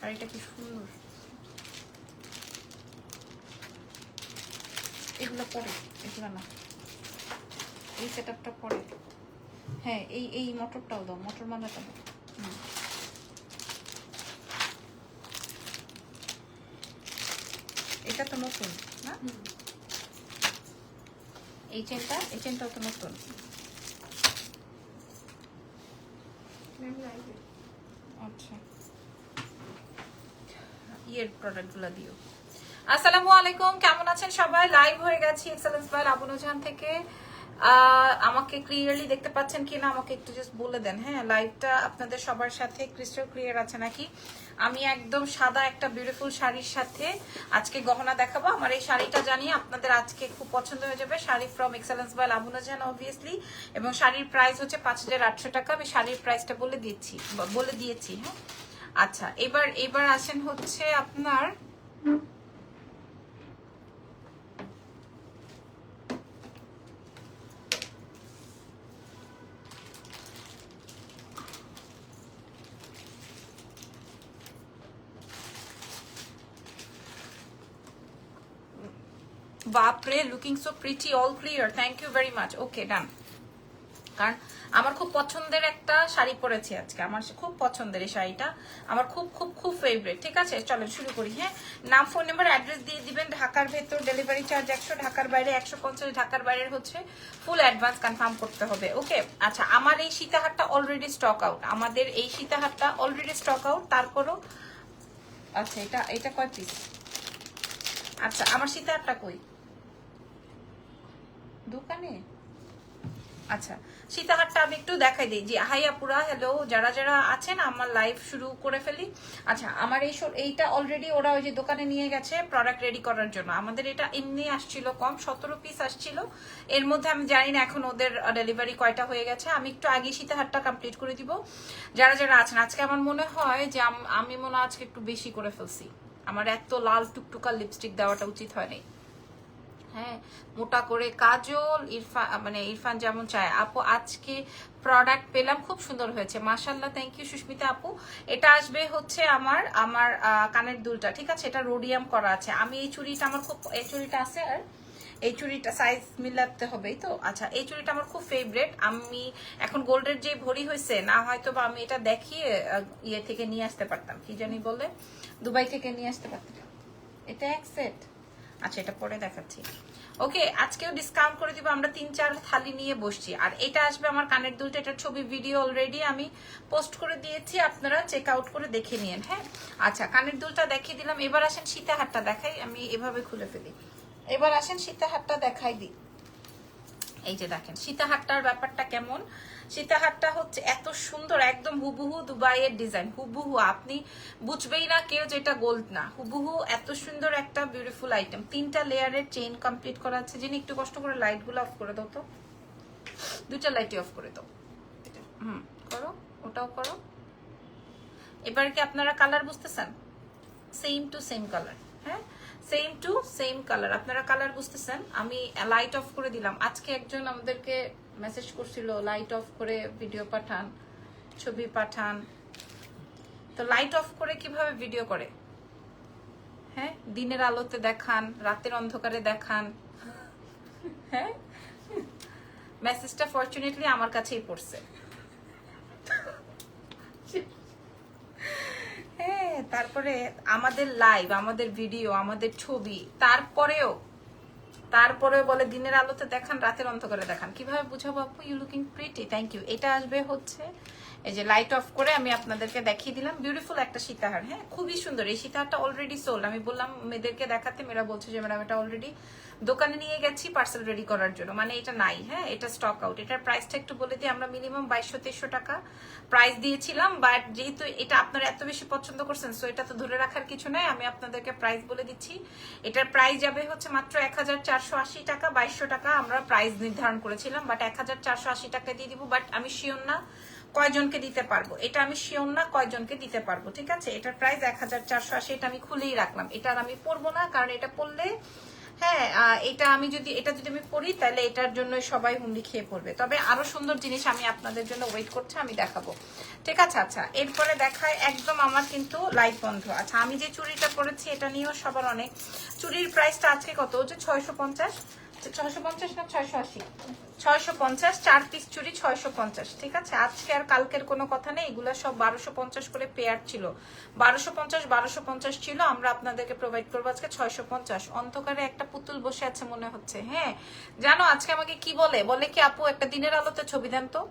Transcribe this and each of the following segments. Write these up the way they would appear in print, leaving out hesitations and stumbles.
শাড়িটা কি সুন্দর। এগুলো পরে, এগুলো না, এই সেট আপটা পরে। হ্যাঁ, এই মটরটাও দাও, মটর মালাটা দাও। এটা তো নতুন না, এই চেনটাও তো নতুন। আচ্ছা, ইয়ের প্রোডাক্টগুলো দিও। আসসালামু আলাইকুম, কেমন আছেন সবাই? লাইভ হয়ে গেছি এক্সেলেন্স বাই আবুনুজাহান থেকে। আমাকে ক্লিয়ারলি দেখতে পাচ্ছেন কিনা আমাকে একটু জাস্ট বলে দেন। হ্যাঁ, লাইভটা আপনাদের সবার সাথে ক্রিস্টাল ক্লিয়ার আছে নাকি? আমি একদম সাদা একটা বিউটিফুল শাড়ির সাথে আজকে গহনা দেখাবো। আমার এই শাড়িটা জানিয়ে আপনাদের আজকে খুব পছন্দ হয়ে যাবে। শাড়ি ফ্রম এক্সেলেন্স বাই আবুনুজাহান অবভিয়াসলি, এবং শাড়ির প্রাইস হচ্ছে 5800 টাকা। আমি শাড়ির প্রাইসটা বলে দিয়েছি। হ্যাঁ, আচ্ছা, এবার আসেন হচ্ছে আপনার বাপরে, looking so pretty, all clear, thank you very much. Okay, done. কারণ আমার খুব পছন্দের একটা শাড়ি পরেছি আজকে, আমার খুব পছন্দের এই শাড়িটা, আমার খুব খুব খুব ফেভারিট। ঠিক আছে, চলেন শুরু করি। হ্যাঁ, নাম, ফোন নাম্বার, অ্যাড্রেস দিয়ে দিবেন। ঢাকার ভেতর ডেলিভারি চার্জ 100, ঢাকার বাইরে 150, ঢাকার বাইরের হচ্ছে ফুল অ্যাডভান্স কনফার্ম করতে হবে। ওকে, আচ্ছা, আমার এই সীতাহারটা অলরেডি স্টক আউট, আমাদের এই সীতাহারটা অলরেডি স্টক আউট। তারপরও আচ্ছা, এটা কয় পিস? আচ্ছা, আমার সীতাহারটা কই? দোকানে। আচ্ছা, সীতাহারটা আমি একটু দেখাই দিই। জি, হাই আপুরা, হ্যালো, যারা যারা আছেন, আমার লাইভ শুরু করে ফেলি। আচ্ছা, আমার এইটা অলরেডি ওরা ওই যে দোকানে নিয়ে গেছে প্রোডাক্ট রেডি করার জন্য। আমাদের এটা এমনি আসছিল কম, 17 পিস আসছিল। এর মধ্যে আমি জানি না এখন ওদের ডেলিভারি কয়টা হয়ে গেছে। আমি একটু আগে সীতাহারটা কমপ্লিট করে দিব। যারা যারা আছেন, আজকে আমার মনে হয় যে আমি মনে হয় আজকে একটু বেশি করে ফেলছি। আমার এত লাল টুকটুকা লিপস্টিক দেওয়াটা উচিত হয়নি। হ্যাঁ, মোটা করে কাজল, ইরফান যেমন চায়। আপু আজকে প্রোডাক্ট পেলাম, খুব সুন্দর হয়েছে, মাশাআল্লাহ, থ্যাংক ইউ সুস্মিতা আপু। এটা আসবে হচ্ছে আমার কানের দুলটা। ঠিক আছে, এটা রোডিয়াম করা আছে। আমি এই চুড়িটা আমার খুব, এই চুড়িটা আছে, আর এই চুড়িটা সাইজ মিলাতে হবেই তো। আচ্ছা, এই চুড়িটা আমার খুব ফেভারিট। আমি এখন গোল্ডের যে ভরি হয়েছে না, হয়তো বা আমি এটা দেখিয়ে ইয়ে থেকে নিয়ে আসতে পারতাম, কি জানি বলে, দুবাই থেকে নিয়ে আসতে পারতাম। এটা এক সেট। আচ্ছা, এটা পরে দেখাচ্ছি। ওকে, আজকেও ডিসকাউন্ট করে দিব, আমরা 3-4 থালি নিয়ে বসছি। আর এটা আসবে আমার কানের দুলটা, এটার ছবি ভিডিও অলরেডি আমি পোস্ট করে দিয়েছি, আপনারা চেক আউট করে দেখে নিন। হ্যাঁ, আচ্ছা, কানের দুলটা দেখিয়ে দিলাম। এবার আসেন সীতাহারটা দেখাই, আমি এভাবে খুলে ফেলি। এবার আসেন সীতাহারটা দেখাই দিই। এই যে দেখেন সীতাহারটার ব্যাপারটা কেমন। সীতাহারটা হচ্ছে এত সুন্দর, একদম হুবহু দুবাইয়ের ডিজাইন, হুবহু, আপনি বুঝবেই না কেউ যেটা গোল্ড না, হুবহু এত সুন্দর একটা বিউটিফুল আইটেম। 3টা লেয়ারের চেইন কমপ্লিট করা আছে। যিনি একটু কষ্ট করে লাইট গুলো অফ করে দাও তো, 2টা লাইটই অফ করে দাও। করো, ওটাও করো। এবার কি আপনারা কালার বুঝতেছেন? Same to same colour. হ্যাঁ, সেম টু সেম কালার, আপনারা কালার বুঝতেছেন। আমি লাইট অফ করে দিলাম। আজকে একজন আমাদেরকে মেসেজ করছিল লাইট অফ করে ভিডিও পাঠান, ছবি পাঠান। তো লাইট অফ করে কিভাবে ভিডিও করে? হ্যাঁ, দিনের আলোতে দেখান, রাতের অন্ধকারে দেখান। হ্যাঁ, মেসেজটা ফরচুনেটলি আমার কাছেই পড়ছে। হ্যাঁ, তারপরে আমাদের লাইভ, আমাদের ভিডিও, আমাদের ছবি, তারপরেও বলে দিনের আলোতে দেখান, রাতের অন্ধকারে দেখান। কিভাবে বুঝাবো আপু? You looking pretty, thank you. এটা আসবে হচ্ছে এই যে লাইট অফ করে আমি আপনাদেরকে দেখিয়ে দিলাম। বিউটিফুল একটা সীতাহার। হ্যাঁ, খুবই সুন্দর। এই সীতাহারটা অলরেডি সোল্ড। আমি বললাম মেয়েদেরকে দেখাতে, মেয়েরা বলছে যে ম্যাডাম এটা অলরেডি দোকানে নিয়ে গেছি পার্সেল রেডি করার জন্য, মানে এটা নাই। হ্যাঁ, এটা স্টক আউট। এটার প্রাইসটা একটু বলে দিই, আমরা মিনিমাম 2200-2300 টাকা প্রাইস দিয়েছিলাম, বাট যেহেতু এটা আপনারা এত বেশি পছন্দ করছেন, সো এটা তো ধরে রাখার কিছু নাই, আমি আপনাদেরকে প্রাইস বলে দিচ্ছি। এটার প্রাইস যাবে হচ্ছে মাত্র 1480 টাকা। 2200 টাকা আমরা প্রাইস নির্ধারণ করেছিলাম, বাট 1480 টাকা দিয়ে দিব। বাট আমি শিওর না কয়জনকে দিতে পারবো, এটা আমি শিওর না কয়জনকে দিতে পারবো। ঠিক আছে, এটার প্রাইস 1480, এটা আমি খুলেই রাখলাম। এটা আর আমি পরবো না, কারণ এটা পরলে হ্যাঁ এটা আমি যদি আমি পড়ি তাহলে এটার জন্য সবাই হুমড়ি খেয়ে পড়বে। তবে আরো সুন্দর জিনিস আমি আপনাদের জন্য ওয়েট করছি, আমি দেখাবো। ঠিক আছে, আচ্ছা এরপরে দেখায় একদম আমার কিন্তু লাইট বন্ধ। আচ্ছা আমি যে চুড়িটা পরেছি এটা নিয়েও সবার অনেক, চুড়ির প্রাইসটা আজকে কত হচ্ছে 650, 650 না 680, 650, 4 পিস চুড়ি 650। ঠিক আছে, আজকে আর কালকের কোনো কথা নেই, এগুলো সব 1250 করে পেয়ার ছিল, 1250 ছিল, আমরা আপনাদেরকে প্রোভাইড করবো আজকে 650। অন্ধকারে একটা পুতুল বসে আছে মনে হচ্ছে। হ্যাঁ জানো আজকে আমাকে কি বলে কি আপু একটা দিনের আলোতে ছবি দেন তো।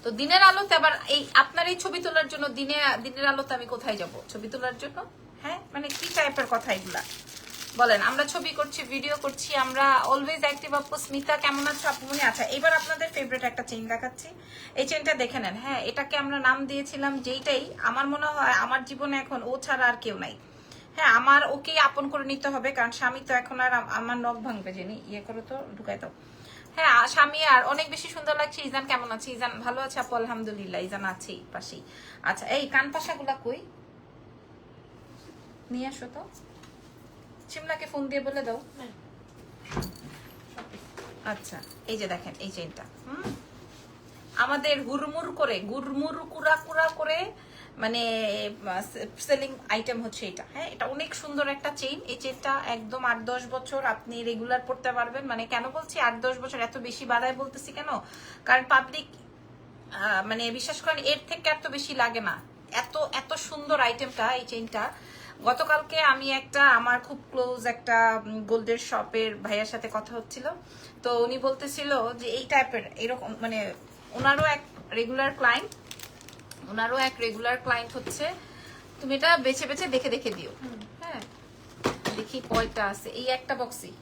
তো দিনের আলোতে আবার এই আপনার এই ছবি তোলার জন্য দিনের আলোতে আমি কোথায় যাব ছবি তোলার জন্য? হ্যাঁ মানে কি টাইপের কথা এগুলা বলেন। আমরা ছবি করছি, ভিডিও করছি, আমরা অলওয়েজ অ্যাক্টিভ। আপু স্মিতা কেমন আছো আপু? মনে আচ্ছা এবার আপনাদের ফেভারিট একটা চেইন দেখাচ্ছি, এই চেইনটা দেখে নেন। হ্যাঁ এটাকে আমরা নাম দিয়েছিলাম যেইটাই, আমার মনে হয় আমার জীবনে এখন ও ছাড়া আর কেউ নাই। হ্যাঁ আমার ওকেই আপন করে নিতে হবে, কারণ স্বামী তো এখন আর আমার নখ ভাঙবে জেনি, ইয়ে করো তো ঢুকাই দাও। হ্যাঁ স্বামী আর অনেক বেশি সুন্দর লাগছে। ইজান কেমন আছে? ইজান ভালো আছে আপু আলহামদুলিল্লাহ, ইজান আছে পাশেই। আচ্ছা এই কান পাশাগুলা কই নিয়ে আসো তো, সিমলাকে ফোন দিয়ে বলে দাও। আচ্ছা এই যে দেখেন এই চেইনটা আমাদের হুড়মুড় করে গুড়মুড় কুড়া কুড়া করে মানে সেলিং আইটেম হচ্ছে এটা। হ্যাঁ এটা অনেক সুন্দর একটা চেইন, এই চেইনটা একদম 8-10 বছর আপনি রেগুলার পড়তে পারবেন। মানে কেন বলছি 8-10 বছর, এত বেশি বাড়ায় বলতেছি কেন, কারণ পাবলিক মানে বিশ্বাস করেন এর থেকে এত বেশি লাগে না, এত এত সুন্দর আইটেমটা এই চেইনটা। গতকালকে আমি একটা আমার খুব ক্লোজ একটা গোল্ডের শপের ভাইয়ার সাথে কথা হচ্ছিল, তো উনি বলতেছিল যে এই টাইপের এরকম মানে ওনারও এক রেগুলার ক্লায়েন্ট হচ্ছে, তুমি এটা বেছে বেছে দেখে দেখে দিও। হ্যাঁ দেখি কয়টা আছে, এই একটা বক্সই।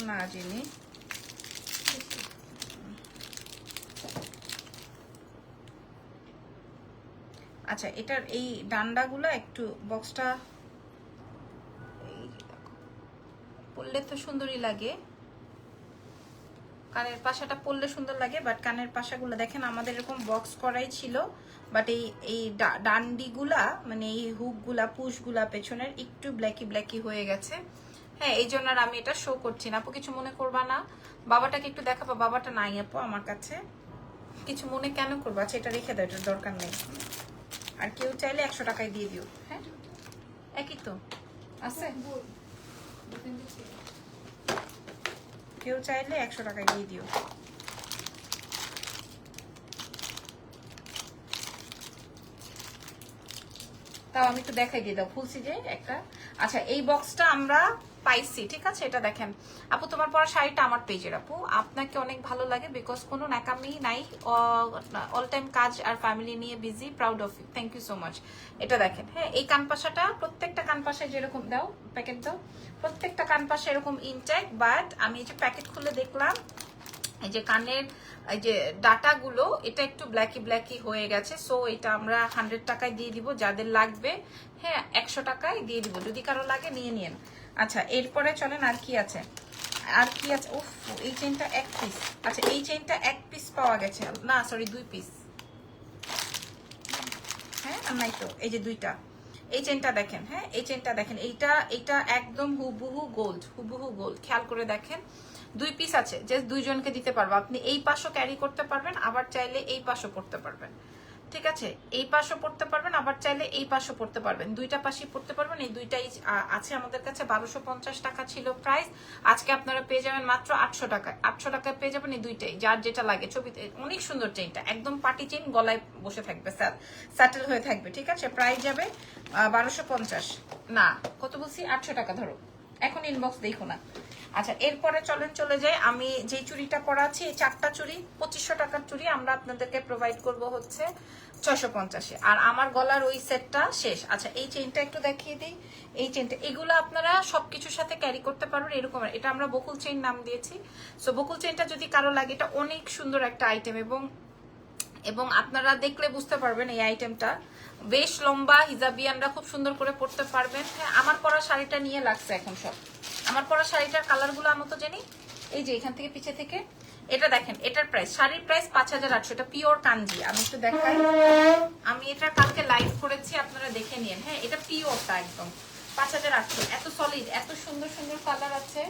না জিনি আচ্ছা এটার এই ডান্ডাগুলো একটু বক্সটা পরলে তো সুন্দরই লাগে, কানের পাশাটা পরলে সুন্দর লাগে, বাট কানের পাশাগুলো দেখেন আমাদের এরকম বক্স করাই ছিল, বাট এই ডান্ডিগুলা মানে এই হুকগুলা পুশগুলা পেছনের একটু ব্ল্যাকি হয়ে গেছে। হ্যাঁ এই জন্য আর আমি এটা শো করছি না। আপু কিছু মনে করবা না, বাবাটাকে একটু দেখাবো। বাবাটা নাই আপু আমার কাছে, কিছু মনে কেন করবো? আচ্ছা এটা রেখে দাও, এটার দরকার নেই। আর কেউ চাইলে 100 টাকায় দিয়ে দিও। হ্যাঁ একই তো আছে, কেউ চাইলে 100 টাকায় দিয়ে দিও। তাও আমি একটু দেখাই দিয়ে দাও, খুলছি যে একটা। আচ্ছা এই বক্সটা আমরা পাইছি, ঠিক আছে। এটা দেখেন আপু, তোমার পরা শাড়িটা আমার পেজের আপু, আপনাকে অনেক ভালো লাগে বিকজ কোনো ন্যাকামি নাই, অল টাইম কাজ আর ফ্যামিলি নিয়ে busy, proud of you, thank you so much. এটা দেখেন, হ্যাঁ এই কানপাশাটা প্রত্যেকটা কানপাশে যেরকম দাও প্যাকেট দাও, প্রত্যেকটা কানপাশে এরকম ইনটেক, বাট আমি এই যে প্যাকেট খুলে দেখলাম এই যে কানের এই যে ডাটাগুলো এটা একটু ব্ল্যাকি হয়ে গেছে, সো এটা আমরা 100 টাকায় দিয়ে দিব যাদের লাগবে। হ্যাঁ 100 টাকায় দিয়ে দিব, যদি কারো লাগে নিয়ে নিন। আচ্ছা এরপরে চলেন আর কি আছে, উফ এই চেইনটা 1 পিস। আচ্ছা এই চেইনটা 1 পিস পাওয়া গেছে, না সরি 2 পিস। হ্যাঁ আর নাই তো, এই যে 2টা। এই চেইনটা দেখেন, হ্যাঁ এই চেইনটা দেখেন, এইটা একদম হুবহু গোল্ড, খেয়াল করে দেখেন। 2 পিস আছে, জাস্ট 2 জনকে দিতে পারবো। আপনি এই পাশও ক্যারি করতে পারবেন, আবার চাইলে এই পাশও পড়তে পারবেন, ঠিক আছে। এই পাশও পড়তে পারবেন, আবার চাইলে এই পাশও পড়তে পারবেন, 2টা পাশই পড়তে পারবেন। এই 2টাই আছে আমাদের কাছে। 1250 টাকা ছিল প্রাইস, আজকে আপনারা পেয়ে যাবেন মাত্র 800 টাকায়। 800 টাকায় পেয়ে যাবেন এই 2টাই, যার যেটা লাগে। ছবিতে অনেক সুন্দর চেইনটা, একদম পার্টি চেইন, গলায় বসে থাকবে, স্যাটেল হয়ে থাকবে, ঠিক আছে। প্রাইস যাবে 1250 না কত বলছি, 800 টাকা ধরো, এখন ইনবক্স দেখো না। আচ্ছা এরপরে চলে যাই, আমি যে চুড়িটা পরা আছি, এই 4টা চুড়ি 2500 টাকার চুড়ি আমরা আপনাদেরকে প্রোভাইড করব হচ্ছে 650-এ, আর আমার গলার ওই সেটটা শেষ। আচ্ছা এই চেইনটা একটু দেখিয়ে দিই, এই চেইনটা এগুলো আপনারা সবকিছুর সাথে ক্যারি করতে পারবেন এরকম। এটা আমরা বকুল চেইন নাম দিয়েছি, সো বকুল চেইনটা যদি কারো লাগে, এটা অনেক সুন্দর একটা আইটেম, এবং আপনারা দেখলে বুঝতে পারবেন এই আইটেমটা বেশ লম্বা, হিজাবিয়ানরা খুব সুন্দর করে পরতে পারবেন। হ্যাঁ আমার পরা শাড়িটা নিয়ে লাগছে এখন সব, আমার পরা শাড়িটার কালারগুলো আনো তো জানি। এই যে এখান থেকে পিছে থেকে এটা দেখেন, এটার প্রাইস, শাড়ির প্রাইস 5800। এটা পিওর কাঞ্জি। আমি একটু দেখাই, আমি এটা কালকে লাইভ করেছি, আপনারা দেখে নিন। হ্যাঁ, এটা পিওরটা একদম 5800। এত সলিড, এত সুন্দর সুন্দর কালার আছে।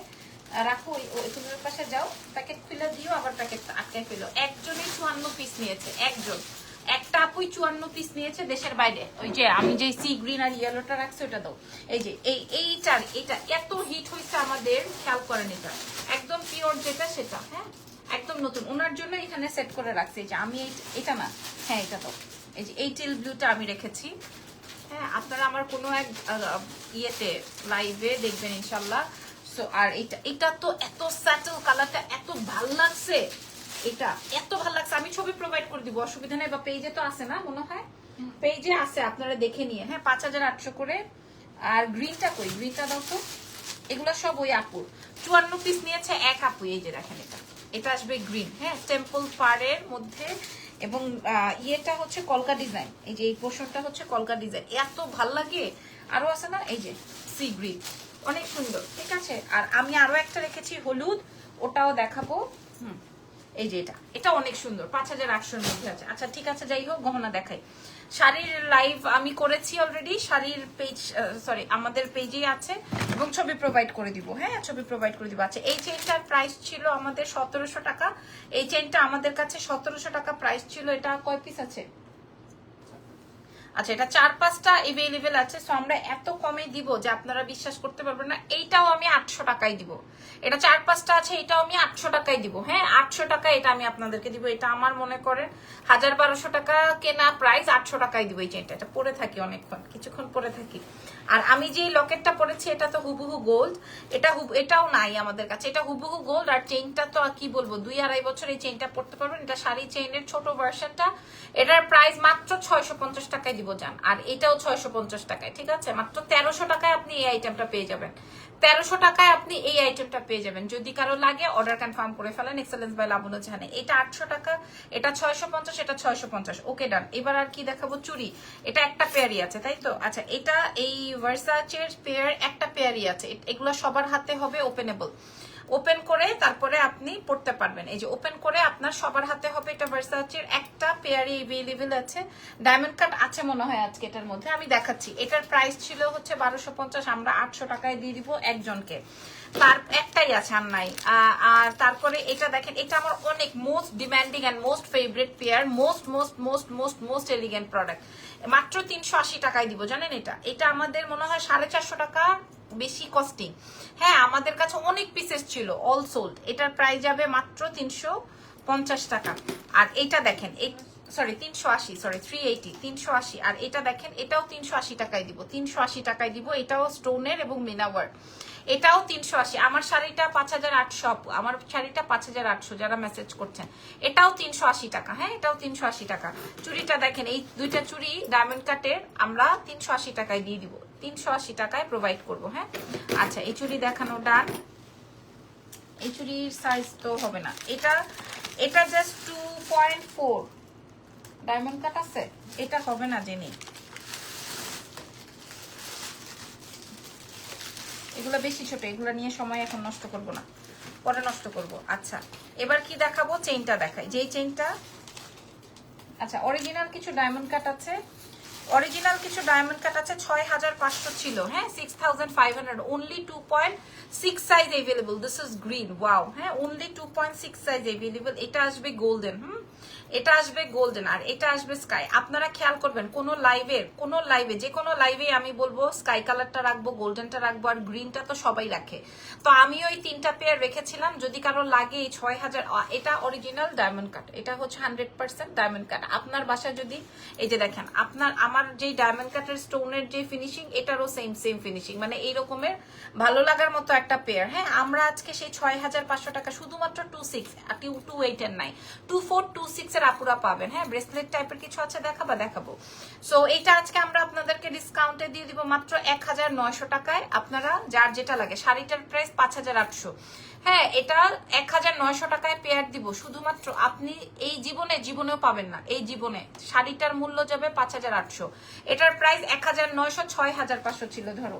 রাখো, ওই তুমি ওর পাশে যাও, প্যাকেট খুলে দিও, আবার প্যাকেট আটকায় ফেলো। একজনই 54 পিস নিয়েছে, একজন, একটা আপুই 54 পিস নিয়েছে দেশের বাইরে। ওই যে আমি যে সি গ্রিন আর ইয়েলোটা রাখছি ওটা দাও। এই যে এইটা এত হিট হয়েছে আমাদের, খেয়াল করেন। এটা একদম পিওর যেটা সেটা, হ্যাঁ একদম নতুন। ওনার জন্য এখানে সেট করে রাখছি। যে আমি এটা না, হ্যাঁ এটা দাও। এই যে এই টিল ব্লুটা আমি রেখেছি। হ্যাঁ, আপনারা আমার কোনো এক ইয়েতে লাইভে দেখবেন ইনশাল্লাহ। সো আর এটা তো এত স্যাটেল কালারটা, এত ভাল লাগছে। এটা এত ভালো লাগছে, আমি ছবি প্রোভাইড করে দিব, অসুবিধা নেই। বা পেজে তো আছে না মনে হয়, পেজে আছে, আপনারা দেখে নিয়ে। হ্যাঁ, 5800 করে। আর গ্রিনটা কই, গ্রিনটা দাও তো। এগুলো সব ওই আপুর 54 পিস নিয়েছে এক আপু। এই যে দেখেন, এটা আসবে গ্রিন। হ্যাঁ, টেম্পল পাড়ের মধ্যে, এবং ইয়েটা হচ্ছে কলকা ডিজাইন। এই যে এই পোর্শনটা হচ্ছে কলকা ডিজাইন, এত ভাল লাগে। আরো আছে না, এই যে সি গ্রিন, অনেক সুন্দর। ঠিক আছে, আর আমি আরো একটা রেখেছি হলুদ, ওটাও দেখাবো। এই যে এটা অনেক সুন্দর, 5800 এর মধ্যে আছে। আচ্ছা ঠিক আছে, যাই হোক, গহনা দেখাই। শাড়ির লাইভ আমি করেছি অলরেডি, শাড়ির পেজ, সরি আমাদের পেজেই আছে, এবং ছবি প্রোভাইড করে দিব। হ্যাঁ, ছবি প্রোভাইড করে দিব। আচ্ছা, এই চেইনটার প্রাইস ছিল আমাদের 1700 টাকা। এই চেইনটা আমাদের কাছে 1700 টাকা প্রাইস ছিল। এটা কয় পিস আছে? আচ্ছা, এটা 4-5টা এভেলেবেল আছে। সো আমরা এত কমে দিব যে আপনারা বিশ্বাস করতে পারবেন না। এইটাও আমি 800 টাকায় দিব। এটা 4-5টা আছে, এটাও আমি 800 টাকায় দিব। হ্যাঁ, 800 টাকা এটা আমি আপনাদেরকে দিব। এটা আমার মনে করেন 1000-1200 টাকা কেনা প্রাইস, 800 টাকায় দিব। এই চেনটা, এটা পরে থাকি অনেকক্ষণ, কিছুক্ষণ পরে থাকি। আর আমি যে লকেটটা পরেছি এটা তো হুবহু গোল্ড। এটাও নাই আমাদের কাছে, এটা হুবহু গোল্ড। আর চেইনটা তো কি বলবো, 2-2.5 বছর এই চেইনটা পড়তে পারবেন। এটা শাড়ি চেইনের ছোট ভার্সনটা। এটার প্রাইস মাত্র 650 টাকায় দিব জান। আর এটাও 650 টাকায়। ঠিক আছে, মাত্র 1300 টাকায় আপনি এই আইটেমটা পেয়ে যাবেন। 1300 টাকায় আপনি এই আইটেমটা পেয়ে যাবেন। যদি কারো লাগে অর্ডার কনফার্ম করে ফেলেন। এক্সেলেন্স বাই লাবণ্য জাহানে। এটা 800 টাকা, এটা 650, এটা 650। ওকে ডান। এবার আর কি দেখাবো? চুড়ি। এটা একটা পেয়ারই আছে, তাই তো? আচ্ছা, এটা এই ভার্সাচের পেয়ার, একটা পেয়ারই আছে। এগুলো সবার হাতে হবে ওপেনেবল। ওপেন করে তারপরে আপনি পড়তে পারবেন। এই যে ওপেন করে আপনার সবার হাতে হবে। এটা ভার্সাচের একটা পেয়ারই এভেলেবেল আছে। ডায়মন্ড কাট আছে মনে হয় আজকে এটার মধ্যে, আমি দেখাচ্ছি। এটার প্রাইস ছিল হচ্ছে 1250, আমরা 800 টাকায় দিয়ে দিব একজনকে। তার একটাই আছে, আর নাই। আর তারপরে এটা দেখেন, এটা আমার অনেক most demanding and most favourite pair, most most most most most elegant product. মাত্র 380 টাকায় দিব জানেন। এটা আমাদের মনে হয় 450 টাকা বেশি কস্টিং। হ্যাঁ, আমাদের কাছে অনেক পিসেস ছিল, অল সোল্ড। এটার প্রাইস যাবে মাত্র 350 টাকা। আর এটা দেখেন, সরি 380, সরি 380, 380। আর এটা দেখেন, এটাও 380 টাকায় দিব, 380 টাকায় দিব। এটাও স্টোনের এবং মিনা ওয়ার্ক। এটাও 380। আমার শাড়িটা 5800, আমার শাড়িটা 5800 যারা মেসেজ করছেন। এটাও 380 টাকা। হ্যাঁ, এটাও 380 টাকা। চুড়িটা দেখেন, এই দুইটা চুড়ি ডায়মন্ড কাটের আমরা 380 টাকায় দিয়ে দিব, 380 টাকায় প্রোভাইড করব। হ্যাঁ, আচ্ছা এই চুড়ি দেখানো ডান। এই চুড়ির সাইজ তো হবে না। এটা জাস্ট 2.4 ডায়মন্ড কাট আছে, এটা হবে না জেনি। এগুলো বেশি ছোট, এগুলো নিয়ে সময় এখন নষ্ট করব না, পরে নষ্ট করব। আচ্ছা, এবার কি দেখাবো? চেইনটা দেখাই। যেই চেইনটা, আচ্ছা অরিজিনাল কিছু ডায়মন্ড কাট আছে, অরিজিনাল কিছু ডায়মন্ড কাট আছে। 6500 ছিল। হ্যাঁ, 6500 only. 2.6 size available. This is green. Wow. হ্যাঁ, অনলি 2.6 সাইজ अवेलेबल। এটা আসবে গোল্ডেন। এটা আসবে গোল্ডেন, আর এটা আসবে স্কাই। আপনারা খেয়াল করবেন, কোন লাইভে যে কোনো লাইভে আমি বলবো স্কাই কালারটা রাখবো, গোল্ডেনটা রাখবো, আর গ্রিনটা তো সবাই রাখে। তো আমি ওই 3টা পেয়ার রেখেছিলাম। যদি কারো লাগে এই 6000, এটা অরিজিনাল ডায়মন্ড কাট, এটা হচ্ছে 100% ডায়মন্ড কাট। আপনার বাসায় যদি, এই যে দেখেন, আমার যে ডায়মন্ড কাটের স্টোনের যে ফিনিশিং, এটারও সেম ফিনিশিং, মানে এই রকমের ভালো লাগার মতো একটা পেয়ার। হ্যাঁ, আমরা আজকে সেই 6500 টাকা শুধুমাত্র 26, 28 এর নাই, 24, 6 এর আপুরা পাবেন। হ্যাঁ, ব্রেসলেট টাইপের কিছু আছে, দেখাবো। সো এইটা আজকে আমরা আপনাদেরকে ডিসকাউন্টে দিয়ে দিব মাত্র 1900 টাকায়। আপনারা যার যেটা লাগে, শাড়িটার প্রাইস 5800। হ্যাঁ, এটা 1900 টাকায় পেয়ার দিব। শুধুমাত্র আপনি এই জীবনেও পাবেন না, এই জীবনে শাড়িটার মূল্য যাবে 5800। এটার প্রাইস 1900, 6500 ছিল ধরো।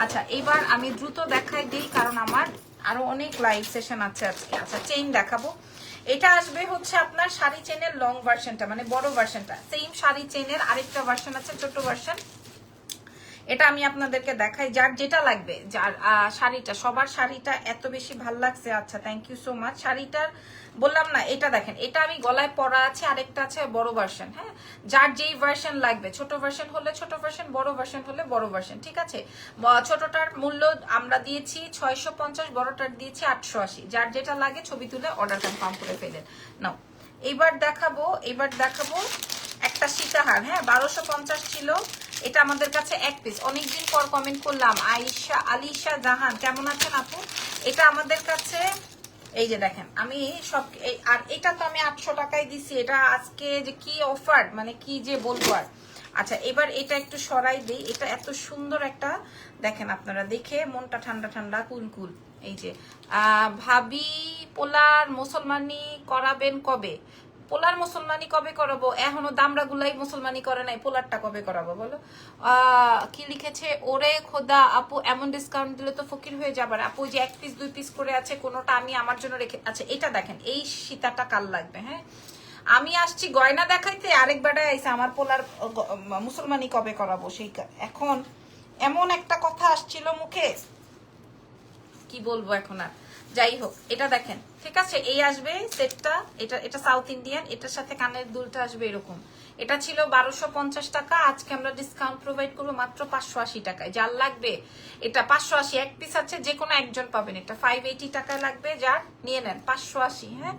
আচ্ছা, এবার আমি দ্রুত দেখাই দিই, কারণ আমার আরো অনেক লাইভ সেশন আছে আজকে। আচ্ছা, চেইন দেখাবো। এটা আসবে হচ্ছে আপনার শাড়ি চেইনের লং ভার্সনটা, মানে বড় ভার্সনটা। সেম শাড়ি চেইনের আরেকটা ভার্সন আছে, ছোট ভার্সন। এটা আমি আপনাদেরকে দেখাই, যার যেটা লাগবে। যার শাড়িটা, সবার শাড়িটা এত বেশি ভাল লাগছে। আচ্ছা, থ্যাংক ইউ সো মাচ। শাড়িটার বললাম না, এটা দেখেন, এটা আমি গলায় পরা আছে, আরেকটা আছে বড় ভার্সন। হ্যাঁ, যার যেই ভার্সন লাগবে, ছোট ভার্সন হলে ছোট ভার্সন, বড় ভার্সন হলে বড় ভার্সন, ঠিক আছে। ছোটটার মূল্য আমরা দিয়েছি 650, বড়টার দিয়েছি 880। যার যেটা লাগে ছবি তুলে অর্ডার কনফার্ম করে ফেলেন। নাও, এবার দেখাবো একটা সীতাহার। হ্যাঁ, 1250 ছিল। এটা আমাদের কাছে এক পিস। অনেকদিন পর কমেন্ট করলাম, আলিশা জাহান কেমন আছেন আপু? এটা আমাদের কাছে, এই যে দেখেন, আমি সব, আর এটা তো আমি 800 টাকায় দিছি। এটা আজকে যে কি অফার, মানে কি যে বলবো আর। আচ্ছা, এবার এটা একটু সরাই দেই। এটা এত সুন্দর একটা, দেখেন আপনারা দেখে মনটা ঠান্ডা ঠান্ডা কুলকুল। এই যে ভাবি, পোলার মুসলমানি করাবেন কবে? পোলার মুসলমানি কবে করাবো? এখনো দামরা গুলাই মুসলমানি করে নাই, পোলারটা কবে করাবো বলো? কি লিখেছে, ওরে খোদা আপু, এমন ডিসকাউন্ট দিলে তো ফকির হয়ে যাবার। আপু যে 1 পিস 2 পিস করে আছে, কোনোটা আমি আমার জন্য রেখে। আচ্ছা, এটা দেখেন, এই সীতাটা কাল লাগবে। হ্যাঁ, আমি আসছি গয়না দেখাইতে, আরেক বেড়ায় আইসে আমার পোলার মুসলমানি কবে করাবো। সেই এখন এমন একটা কথা আসছিল মুখে, কি বলবো এখন আর। যাই হোক, এটা দেখেন, ঠিক আছে। এই আসবে সেটটা, এটা সাউথ ইন্ডিয়ান। এটার সাথে কানের দুলটা আসবে এরকম। এটা ছিল 1250 টাকা, আজকে আমরা ডিসকাউন্ট প্রোভাইড করবো মাত্র 580 টাকায়। যার লাগবে এটা 580, এক পিস আছে, যে কোনো একজন পাবেন। এটা 580 টাকায় লাগবে, যার নিয়ে নেন 580। হ্যাঁ,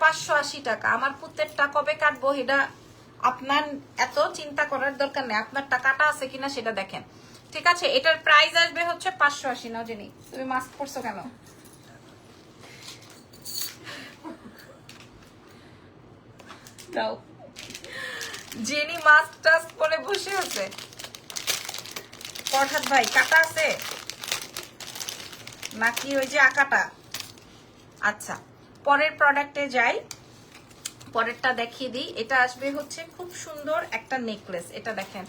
580 টাকা। আমার পুত্রেরটা কবে কাটবো এটা আপনার এত চিন্তা করার দরকার নেই। আপনার টাকাটা আছে কিনা সেটা দেখেন, ঠিক আছে। এটার প্রাইস আসবে হচ্ছে 580। নাও জেনি, তুমি মাস্ক পরছো কেন? দাও, জেনি মাস্ক টাস্ক পরে বসে আছে। ফরহাদ ভাই, কাটা আছে নাকি ওই যে আকাটা? আচ্ছা, পরের প্রোডাক্টে যাই, পরেরটা দেখিয়ে দিই। এটা আসবে হচ্ছে খুব সুন্দর একটা নেকলেস। এটা দেখেন,